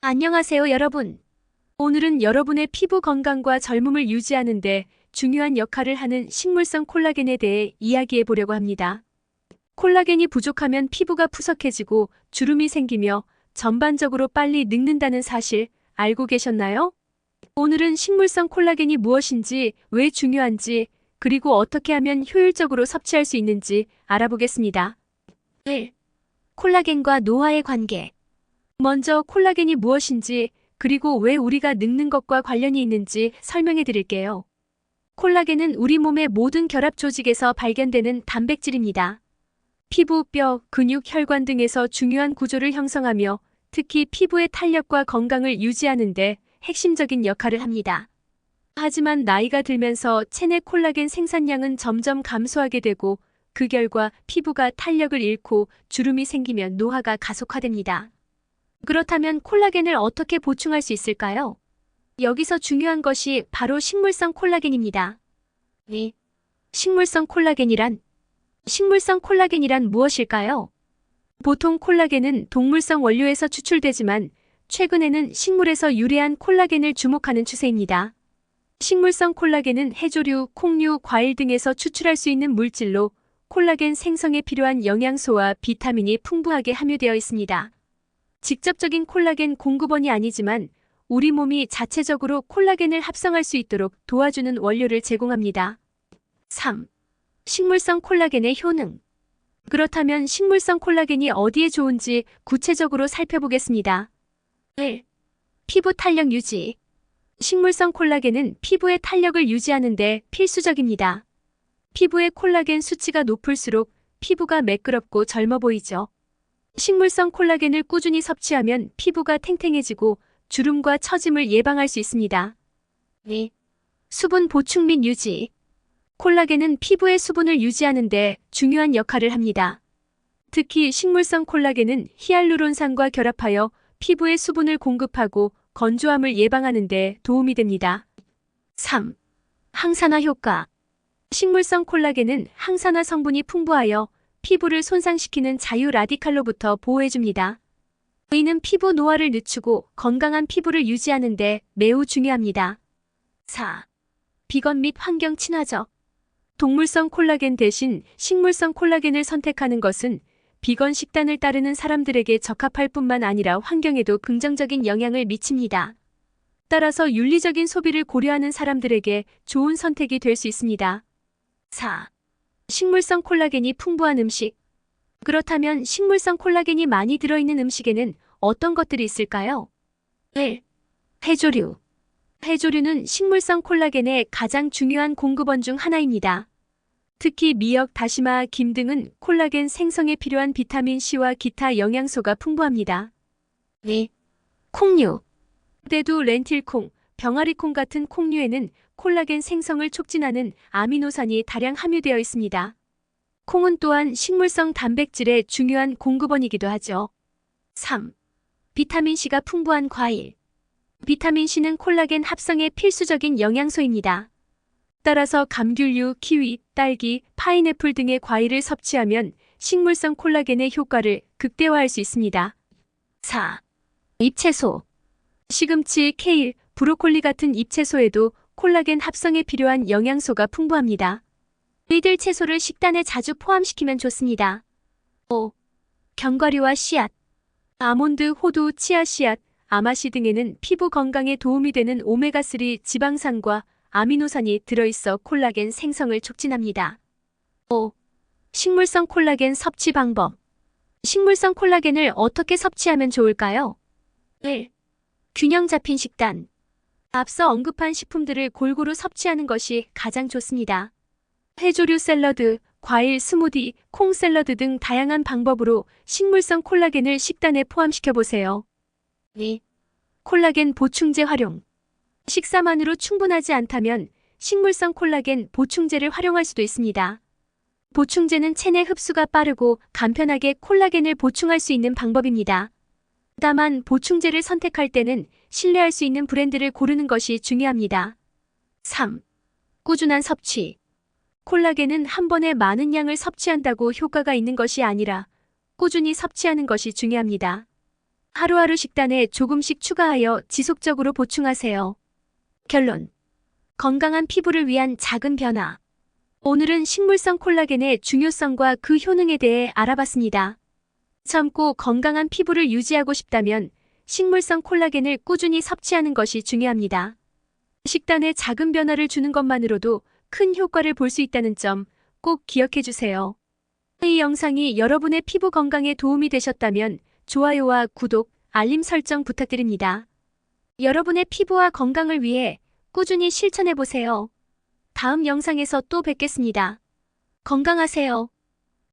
안녕하세요, 여러분. 오늘은 여러분의 피부 건강과 젊음을 유지하는 데 중요한 역할을 하는 식물성 콜라겐에 대해 이야기해 보려고 합니다. 콜라겐이 부족하면 피부가 푸석해지고 주름이 생기며 전반적으로 빨리 늙는다는 사실 알고 계셨나요? 오늘은 식물성 콜라겐이 무엇인지, 왜 중요한지, 그리고 어떻게 하면 효율적으로 섭취할 수 있는지 알아보겠습니다. 1. 콜라겐과 노화의 관계. 먼저 콜라겐이 무엇인지, 그리고 왜 우리가 늙는 것과 관련이 있는지 설명해 드릴게요. 콜라겐은 우리 몸의 모든 결합 조직에서 발견되는 단백질입니다. 피부, 뼈, 근육, 혈관 등에서 중요한 구조를 형성하며 특히 피부의 탄력과 건강을 유지하는 데 핵심적인 역할을 합니다. 하지만 나이가 들면서 체내 콜라겐 생산량은 점점 감소하게 되고 그 결과 피부가 탄력을 잃고 주름이 생기면 노화가 가속화됩니다. 그렇다면 콜라겐을 어떻게 보충할 수 있을까요? 여기서 중요한 것이 바로 식물성 콜라겐입니다. 네. 식물성 콜라겐이란 무엇일까요? 보통 콜라겐은 동물성 원료에서 추출되지만 최근에는 식물에서 유래한 콜라겐을 주목하는 추세입니다. 식물성 콜라겐은 해조류, 콩류, 과일 등에서 추출할 수 있는 물질로 콜라겐 생성에 필요한 영양소와 비타민이 풍부하게 함유되어 있습니다. 직접적인 콜라겐 공급원이 아니지만 우리 몸이 자체적으로 콜라겐을 합성할 수 있도록 도와주는 원료를 제공합니다. 3. 식물성 콜라겐의 효능. 그렇다면 식물성 콜라겐이 어디에 좋은지 구체적으로 살펴보겠습니다. 1. 피부 탄력 유지. 식물성 콜라겐은 피부의 탄력을 유지하는 데 필수적입니다. 피부의 콜라겐 수치가 높을수록 피부가 매끄럽고 젊어 보이죠. 식물성 콜라겐을 꾸준히 섭취하면 피부가 탱탱해지고 주름과 처짐을 예방할 수 있습니다. 2. 수분 보충 및 유지. 콜라겐은 피부의 수분을 유지하는 데 중요한 역할을 합니다. 특히 식물성 콜라겐은 히알루론산과 결합하여 피부에 수분을 공급하고 건조함을 예방하는 데 도움이 됩니다. 3. 항산화 효과. 식물성 콜라겐은 항산화 성분이 풍부하여 피부를 손상시키는 자유 라디칼로부터 보호해줍니다. 이는 피부 노화를 늦추고 건강한 피부를 유지하는 데 매우 중요합니다. 4. 비건 및 환경 친화적. 동물성 콜라겐 대신 식물성 콜라겐을 선택하는 것은 비건 식단을 따르는 사람들에게 적합할 뿐만 아니라 환경에도 긍정적인 영향을 미칩니다. 따라서 윤리적인 소비를 고려하는 사람들에게 좋은 선택이 될 수 있습니다. 4. 식물성 콜라겐이 풍부한 음식. 그렇다면 식물성 콜라겐이 많이 들어있는 음식에는 어떤 것들이 있을까요? 1. 해조류. 해조류는 식물성 콜라겐의 가장 중요한 공급원 중 하나입니다. 특히 미역, 다시마, 김 등은 콜라겐 생성에 필요한 비타민 C와 기타 영양소가 풍부합니다. 2. 콩류. 때도 렌틸콩, 병아리콩 같은 콩류에는 콜라겐 생성을 촉진하는 아미노산이 다량 함유되어 있습니다. 콩은 또한 식물성 단백질의 중요한 공급원이기도 하죠. 3. 비타민C가 풍부한 과일. 비타민C는 콜라겐 합성에 필수적인 영양소입니다. 따라서 감귤류, 키위, 딸기, 파인애플 등의 과일을 섭취하면 식물성 콜라겐의 효과를 극대화할 수 있습니다. 4. 잎채소. 시금치, 케일, 브로콜리 같은 잎채소에도 콜라겐 합성에 필요한 영양소가 풍부합니다. 이들 채소를 식단에 자주 포함시키면 좋습니다. 5. 견과류와 씨앗. 아몬드, 호두, 치아 씨앗, 아마씨 등에는 피부 건강에 도움이 되는 오메가3 지방산과 아미노산이 들어있어 콜라겐 생성을 촉진합니다. 5. 식물성 콜라겐 섭취 방법. 식물성 콜라겐을 어떻게 섭취하면 좋을까요? 1. 균형 잡힌 식단. 앞서 언급한 식품들을 골고루 섭취하는 것이 가장 좋습니다. 해조류 샐러드, 과일 스무디, 콩 샐러드 등 다양한 방법으로 식물성 콜라겐을 식단에 포함시켜 보세요. 2. 콜라겐 보충제 활용. 식사만으로 충분하지 않다면 식물성 콜라겐 보충제를 활용할 수도 있습니다. 보충제는 체내 흡수가 빠르고 간편하게 콜라겐을 보충할 수 있는 방법입니다. 다만 보충제를 선택할 때는 신뢰할 수 있는 브랜드를 고르는 것이 중요합니다. 3. 꾸준한 섭취. 콜라겐은 한 번에 많은 양을 섭취한다고 효과가 있는 것이 아니라 꾸준히 섭취하는 것이 중요합니다. 하루하루 식단에 조금씩 추가하여 지속적으로 보충하세요. 결론. 건강한 피부를 위한 작은 변화. 오늘은 식물성 콜라겐의 중요성과 그 효능에 대해 알아봤습니다. 젊고 건강한 피부를 유지하고 싶다면 식물성 콜라겐을 꾸준히 섭취하는 것이 중요합니다. 식단에 작은 변화를 주는 것만으로도 큰 효과를 볼 수 있다는 점 꼭 기억해 주세요. 이 영상이 여러분의 피부 건강에 도움이 되셨다면 좋아요와 구독, 알림 설정 부탁드립니다. 여러분의 피부와 건강을 위해 꾸준히 실천해 보세요. 다음 영상에서 또 뵙겠습니다. 건강하세요.